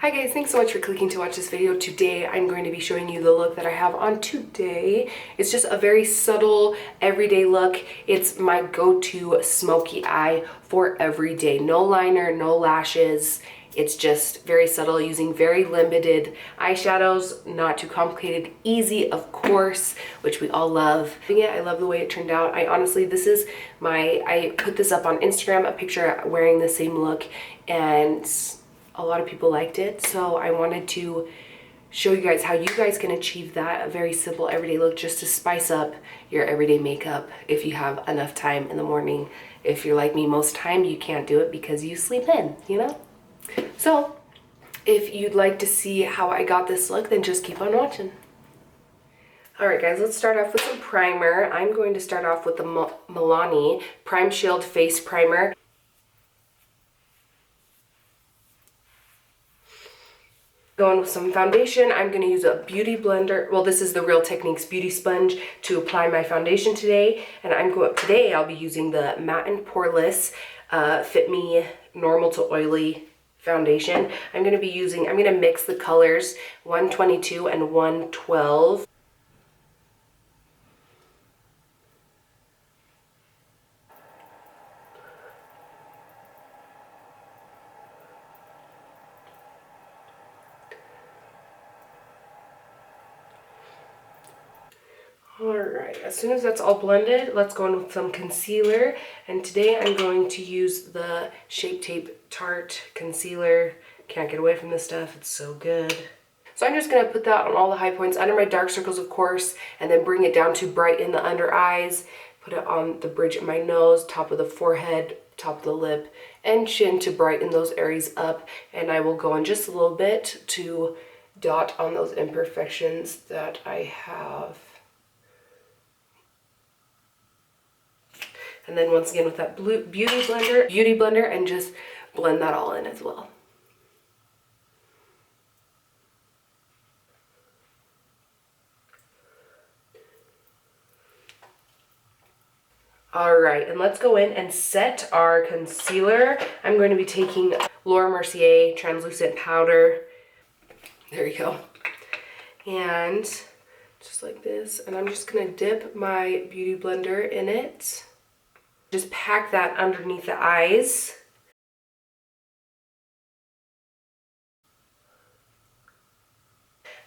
Hi guys, thanks so much for clicking to watch this video. Today I'm going to be showing you the look that I have on today. It's just a very subtle, everyday look. It's my go-to smoky eye for every day. No liner, no lashes. It's just very subtle, using very limited eyeshadows, not too complicated, easy of course, which we all love. Yeah, I love the way it turned out. I put this up on Instagram, a picture wearing the same look, and a lot of people liked it, so I wanted to show you guys how you guys can achieve that, a very simple everyday look just to spice up your everyday makeup if you have enough time in the morning. If you're like me, most time you can't do it because you sleep in, you know? So if you'd like to see how I got this look, then just keep on watching. Alright guys, let's start off with some primer. I'm going to start off with the Milani Prime Shield Face Primer. Going with some foundation, I'm going to use a beauty blender. Well, this is the Real Techniques beauty sponge to apply my foundation today. And today I'll be using the Matte and Poreless Fit Me Normal to Oily foundation. I'm going to mix the colors 122 and 112. Alright, as soon as that's all blended, let's go in with some concealer. And today I'm going to use the Shape Tape Tarte Concealer. Can't get away from this stuff, it's so good. So I'm just going to put that on all the high points, under my dark circles of course, and then bring it down to brighten the under eyes. Put it on the bridge of my nose, top of the forehead, top of the lip, and chin to brighten those areas up. And I will go in just a little bit to dot on those imperfections that I have. And then once again with that beauty blender, and just blend that all in as well. All right, and let's go in and set our concealer. I'm going to be taking Laura Mercier translucent powder. There you go. And just like this, and I'm just gonna dip my beauty blender in it. Just pack that underneath the eyes.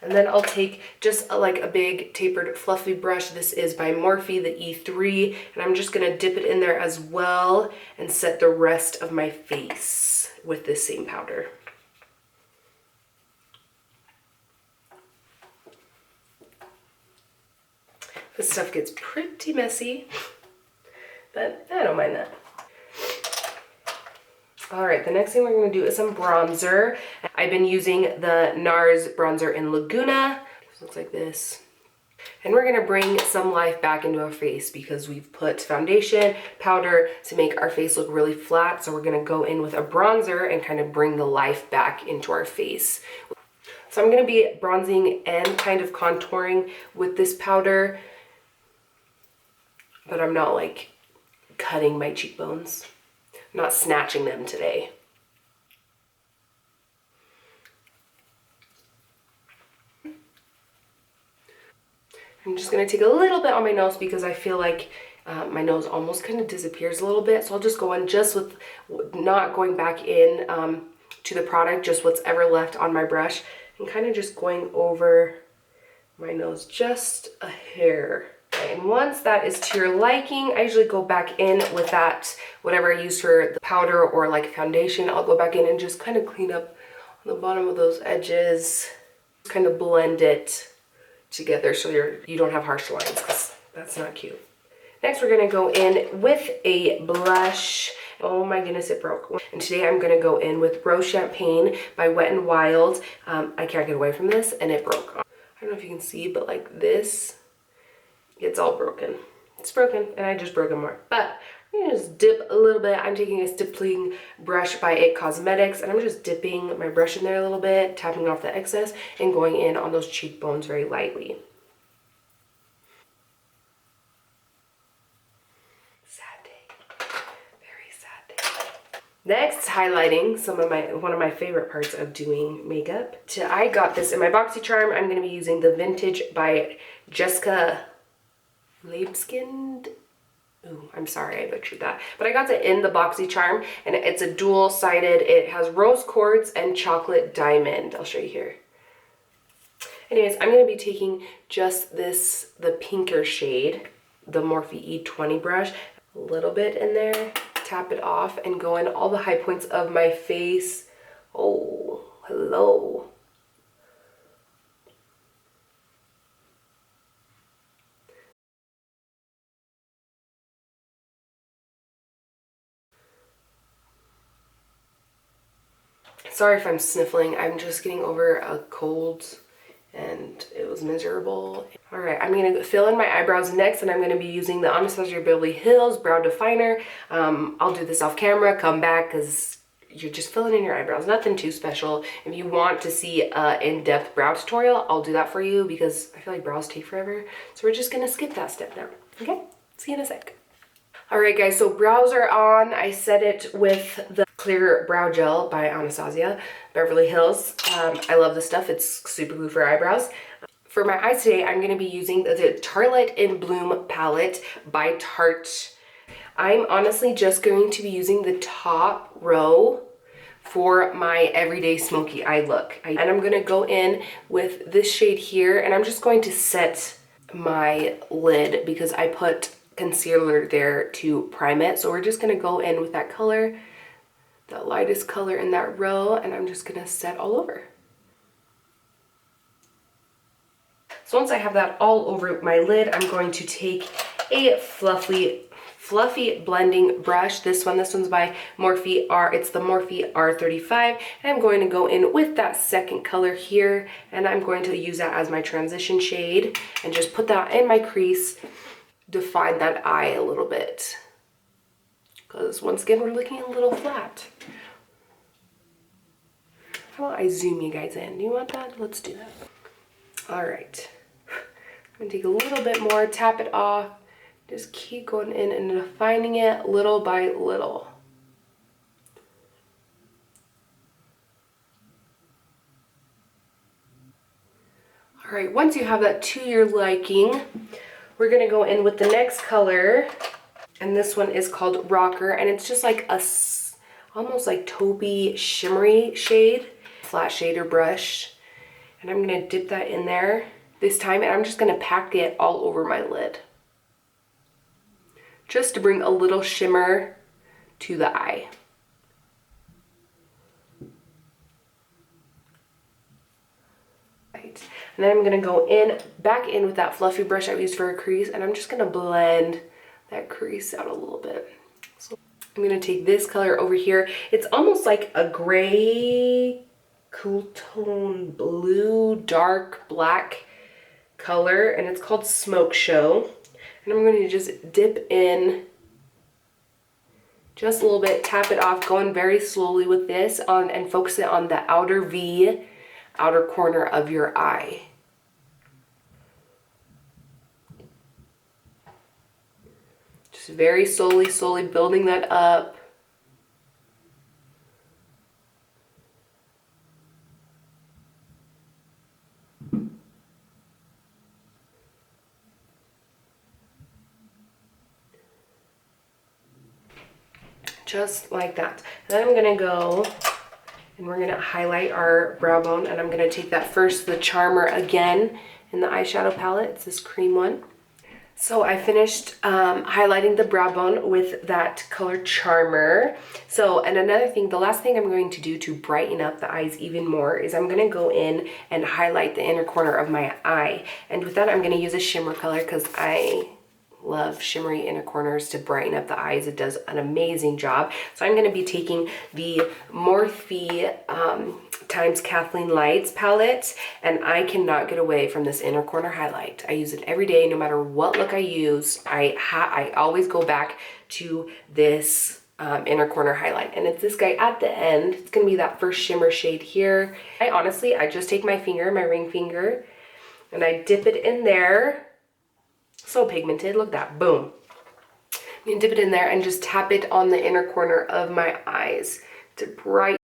And then I'll take just like a big tapered fluffy brush. This is by Morphe, the E3, and I'm just gonna dip it in there as well and set the rest of my face with this same powder. This stuff gets pretty messy, but I don't mind that. All right, the next thing we're going to do is some bronzer. I've been using the NARS bronzer in Laguna. It looks like this. And we're going to bring some life back into our face because we've put foundation, powder to make our face look really flat. So we're going to go in with a bronzer and kind of bring the life back into our face. So I'm going to be bronzing and kind of contouring with this powder, but I'm not like cutting my cheekbones. I'm not snatching them today. I'm just going to take a little bit on my nose because I feel like my nose almost kind of disappears a little bit. So I'll just go in just with, not going back in to the product, just what's ever left on my brush, and kind of just going over my nose just a hair. And once that is to your liking, I usually go back in with that, whatever I used for the powder or like foundation, I'll go back in and just kind of clean up on the bottom of those edges, kind of blend it together so you don't have harsh lines, because that's not cute. Next, we're gonna go in with a blush. Oh my goodness, it broke. And today I'm gonna go in with Rose Champagne by Wet n Wild. I can't get away from this, and it broke. I don't know if you can see, but like this, it's all broken. It's broken, and I just broke it more. But I'm gonna just dip a little bit. I'm taking a stippling brush by It Cosmetics, and I'm just dipping my brush in there a little bit, tapping off the excess, and going in on those cheekbones very lightly. Sad day. Very sad day. Next, highlighting one of my favorite parts of doing makeup. I got this in my BoxyCharm. I'm going to be using the Vintage by Jessica Leibskind. Ooh, I'm sorry I butchered that. But I got it in the BoxyCharm, and it's a dual-sided. It has rose quartz and chocolate diamond. I'll show you here. Anyways, I'm going to be taking just the pinker shade, the Morphe E20 brush, a little bit in there, tap it off, and go in all the high points of my face. Oh, hello. Sorry if I'm sniffling. I'm just getting over a cold and it was miserable. All right, I'm gonna fill in my eyebrows next, and I'm gonna be using the Anastasia Beverly Hills Brow Definer. I'll do this off camera, come back, because you're just filling in your eyebrows, nothing too special. If you want to see an in-depth brow tutorial, I'll do that for you, because I feel like brows take forever. So we're just gonna skip that step now, okay? See you in a sec. All right, guys, so brows are on. I set it with the Clear Brow Gel by Anastasia Beverly Hills. I love this stuff. It's super glue for eyebrows. For my eyes today, I'm going to be using the Tartelette in Bloom palette by Tarte. I'm honestly just going to be using the top row for my everyday smoky eye look. And I'm going to go in with this shade here, and I'm just going to set my lid because I put concealer there to prime it. So we're just going to go in with that color, the lightest color in that row, and I'm just going to set all over. So once I have that all over my lid, I'm going to take a fluffy blending brush. This one's by Morphe R. It's the Morphe R35. And I'm going to go in with that second color here, and I'm going to use that as my transition shade and just put that in my crease, define that eye a little bit. Because once again, we're looking a little flat. How about I zoom you guys in? Do you want that? Let's do that. All right. I'm gonna take a little bit more, tap it off, just keep going in and defining it little by little. All right, once you have that to your liking, we're gonna go in with the next color, and this one is called Rocker, and it's just like a almost like taupey shimmery shade, flat shader brush, and I'm gonna dip that in there this time, and I'm just gonna pack it all over my lid, just to bring a little shimmer to the eye. Right. And then I'm gonna go back in with that fluffy brush I used for a crease, and I'm just gonna blend that crease out a little bit. So I'm gonna take this color over here. It's almost like a gray, cool tone blue, dark black color, and it's called Smoke Show. And I'm going to just dip in just a little bit, tap it off, going very slowly with this on, and focus it on the outer V, outer corner of your eye. Just very slowly building that up. Just like that. And then I'm gonna go and we're gonna highlight our brow bone, and I'm gonna take that first, the Charmer again in the eyeshadow palette. It's this cream one. So I finished highlighting the brow bone with that color Charmer. So, and another thing, the last thing I'm going to do to brighten up the eyes even more is I'm gonna go in and highlight the inner corner of my eye. And with that, I'm gonna use a shimmer color because I love shimmery inner corners to brighten up the eyes. It does an amazing job. So I'm going to be taking the Morphe times Kathleen Lights palette, and I cannot get away from this inner corner highlight. I use it every day, no matter what look I use. I always go back to this inner corner highlight, and it's this guy at the end. It's going to be that first shimmer shade here. I just take my finger, my ring finger, and I dip it in there. So pigmented, look at that, boom. You can dip it in there and just tap it on the inner corner of my eyes. to brighten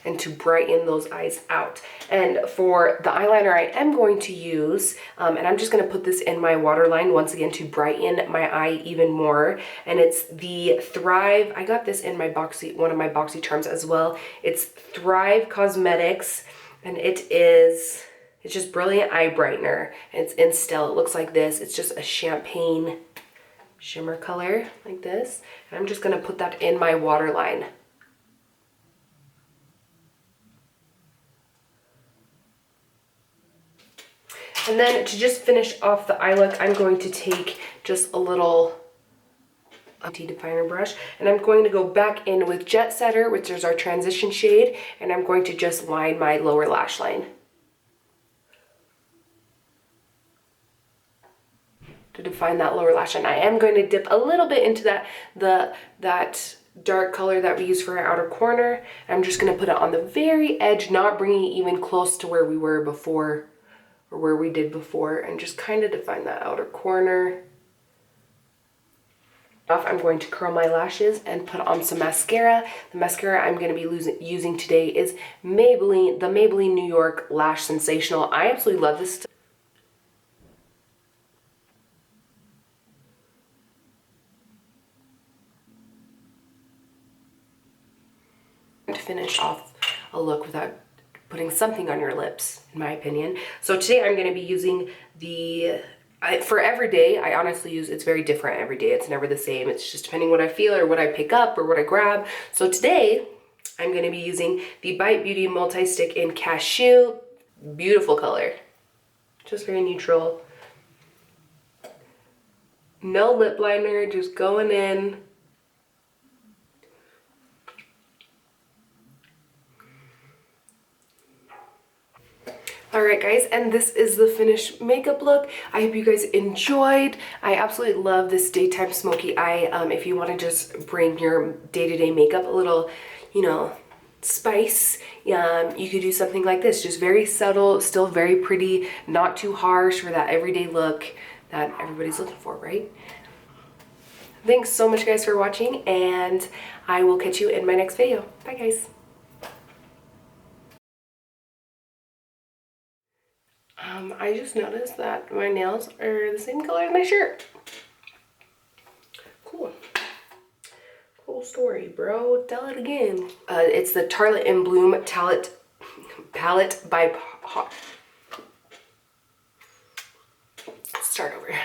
and to brighten those eyes out. And for the eyeliner I am going to use, and I'm just gonna put this in my waterline once again to brighten my eye even more. And it's the Thrive, I got this in my one of my BoxyCharms as well. It's Thrive Cosmetics, and it's just Brilliant Eye Brightener. And it's in Still, it looks like this. It's just a champagne shimmer color like this. And I'm just gonna put that in my waterline. And then to just finish off the eye look, I'm going to take just a little definer brush, and I'm going to go back in with Jet Setter, which is our transition shade, and I'm going to just line my lower lash line to define that lower lash line. I am going to dip a little bit into that dark color that we use for our outer corner. I'm just going to put it on the very edge, not bringing it even close to where we were before, or where we did before, and just kind of define that outer corner. I'm going to curl my lashes and put on some mascara. The mascara I'm going to be using today is the Maybelline New York Lash Sensational. I absolutely love this. To finish off a look without putting something on your lips, in my opinion. So today I'm going to be using for every day, I honestly use, it's very different every day. It's never the same. It's just depending what I feel or what I pick up or what I grab. So today I'm going to be using the Bite Beauty Multi-Stick in Cashew. Beautiful color. Just very neutral. No lip liner, just going in. Alright guys, and this is the finished makeup look. I hope you guys enjoyed. I absolutely love this daytime smoky eye. If you want to just bring your day-to-day makeup a little, you know, spice, you could do something like this. Just very subtle, still very pretty, not too harsh for that everyday look that everybody's looking for, right? Thanks so much guys for watching, and I will catch you in my next video. Bye guys. I just noticed that my nails are the same color as my shirt. Cool. Cool story, bro. Tell it again. It's the Tartelette in Bloom Palette by... Start over.